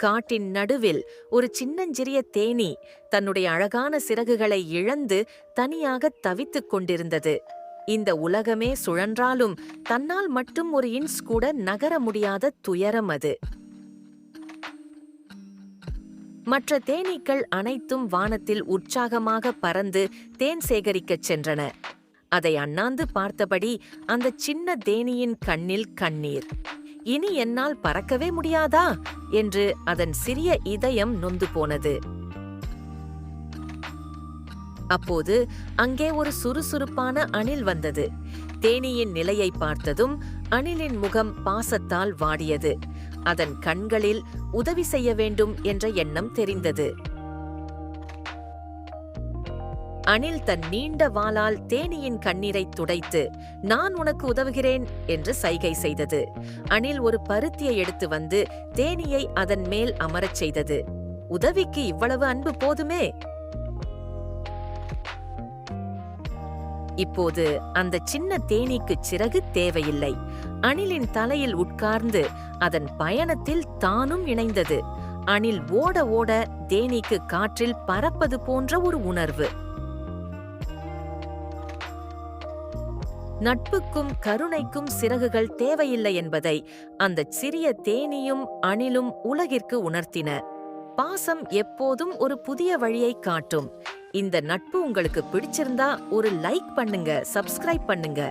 காட்டின் நடுவில் ஒரு சின்னஞ்சிறிய தேனீ தன்னுடைய அழகான சிறகுகளை இழந்து தனியாக தவித்துக் கொண்டிருந்தது. இந்த உலகமே சுழன்றாலும் தன்னால் மட்டும் ஒரு இன்ச் கூட நகர முடியாத துயரம் அது. மற்ற தேனீக்கள் அனைத்தும் வானத்தில் உற்சாகமாக பறந்து தேன் சேகரிக்கச் சென்றன. அதை அண்ணாந்து பார்த்தபடி அந்த சின்ன தேனீயின் கண்ணில் கண்ணீர். இனி என்னால் பறக்கவே முடியாதா என்று அதன் சிறிய இதயம் நொந்து போனது. அப்போது அங்கே ஒரு சுறுசுறுப்பான அணில் வந்தது. தேனீயின் நிலையை பார்த்ததும் அணிலின் முகம் பாசத்தால் வாடியது. அதன் கண்களில் உதவி செய்ய வேண்டும் என்ற எண்ணம் தெரிந்தது. அணில் தன் நீண்ட வாளால் தேனீயின் கண்ணீரை துடைத்து, நான் உனக்கு உதவுகிறேன் என்று சைகை செய்தது. அணில் ஒரு பருத்தியை எடுத்து வந்து தேனீயை அதன் மேல் அமரச் செய்தது. உதவிக்கு இவ்வளவு அன்பு போதுமே. இப்போது அந்த சின்ன தேனீக்கு சிறகு தேவையில்லை. அணிலின் தலையில் உட்கார்ந்து அதன் பயணத்தில் தானும் இணைந்தது. அணில் ஓட ஓட தேனீக்கு காற்றில் பறப்பது போன்ற ஒரு உணர்வு. நட்புக்கும் கருணைக்கும் சிறகுகள் தேவையில்லை என்பதை அந்த சிறிய தேனீயும் அணிலும் உலகிற்கு உணர்த்தின. பாசம் எப்போதும் ஒரு புதிய வழியை காட்டும். இந்த நட்பு உங்களுக்கு பிடிச்சிருந்தா ஒரு லைக் பண்ணுங்க, சப்ஸ்கிரைப் பண்ணுங்க.